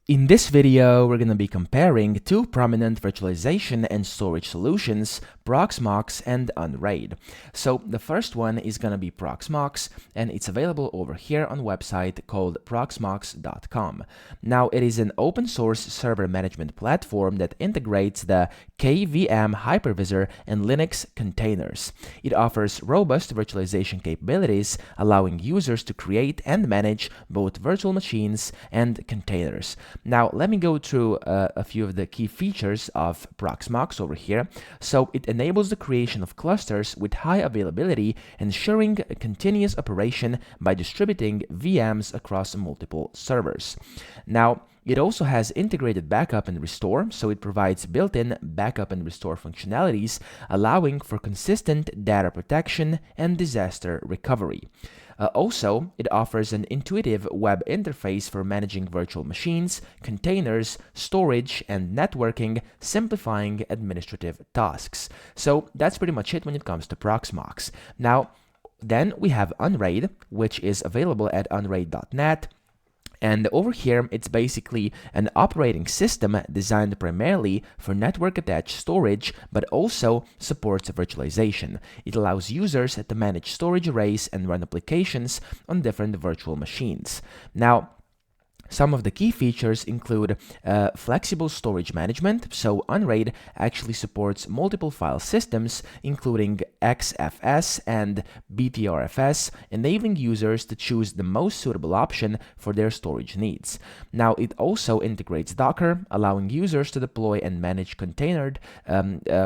In this video, we're going to be comparing two prominent virtualization and storage solutions, Proxmox and Unraid. So the first one is going to be Proxmox, and it's available over here on a website called proxmox.com. Now, it is an open source server management platform that integrates the KVM hypervisor and Linux containers. It offers robust virtualization capabilities, allowing users to create and manage both virtual machines and containers. Now, let me go through a few of the key features of Proxmox over here. So it enables the creation of clusters with high availability, ensuring a continuous operation by distributing VMs across multiple servers. Now, it also has integrated backup and restore, so it provides built-in backup and restore functionalities, allowing for consistent data protection and disaster recovery. Also, it offers an intuitive web interface for managing virtual machines, containers, storage, and networking, simplifying administrative tasks. So that's pretty much it when it comes to Proxmox. Now, then we have Unraid, which is available at unraid.net. And over here, it's basically an operating system designed primarily for network-attached storage, but also supports virtualization. It allows users to manage storage arrays and run applications on different virtual machines. Now, some of the key features include flexible storage management. So Unraid actually supports multiple file systems, including XFS and BTRFS, enabling users to choose the most suitable option for their storage needs. Now, it also integrates Docker, allowing users to deploy and manage containered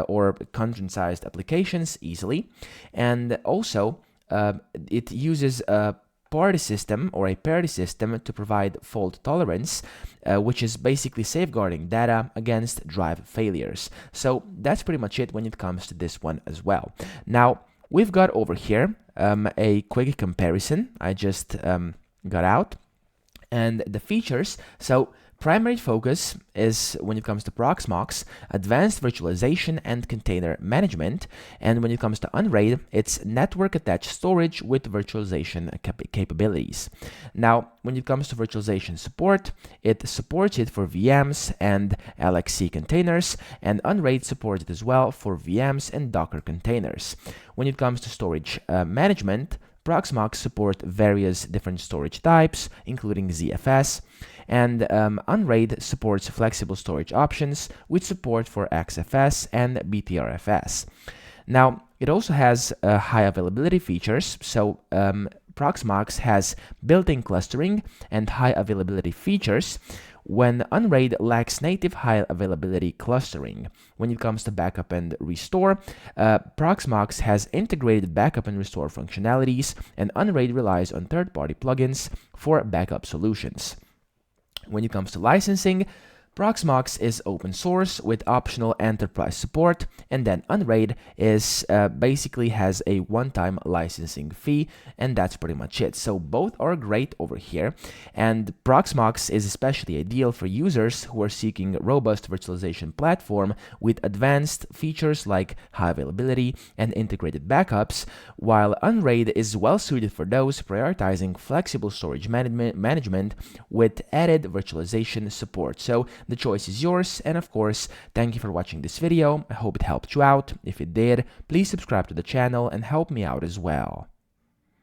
or containerized applications easily. And also, it uses party system or a parity system to provide fault tolerance, which is basically safeguarding data against drive failures. So that's pretty much it when it comes to this one as well. Now, we've got over here a quick comparison I just got out, and the features. So primary focus is, when it comes to Proxmox, advanced virtualization and container management. And when it comes to Unraid, it's network-attached storage with virtualization capabilities. Now, when it comes to virtualization support, it supports it for VMs and LXC containers, and Unraid supports it as well for VMs and Docker containers. When it comes to storage management, Proxmox supports various different storage types, including ZFS, and Unraid supports flexible storage options with support for XFS and BTRFS. Now, it also has high availability features, so Proxmox has built-in clustering and high availability features, when Unraid lacks native high availability clustering. When it comes to backup and restore, Proxmox has integrated backup and restore functionalities, and Unraid relies on third-party plugins for backup solutions. When it comes to licensing, Proxmox is open source with optional enterprise support, and then Unraid is basically has a one-time licensing fee, and that's pretty much it. So both are great over here, and Proxmox is especially ideal for users who are seeking a robust virtualization platform with advanced features like high availability and integrated backups, while Unraid is well suited for those prioritizing flexible storage management with added virtualization support. So the choice is yours, and of course, thank you for watching this video. I hope it helped you out. If it did, please subscribe to the channel and help me out as well.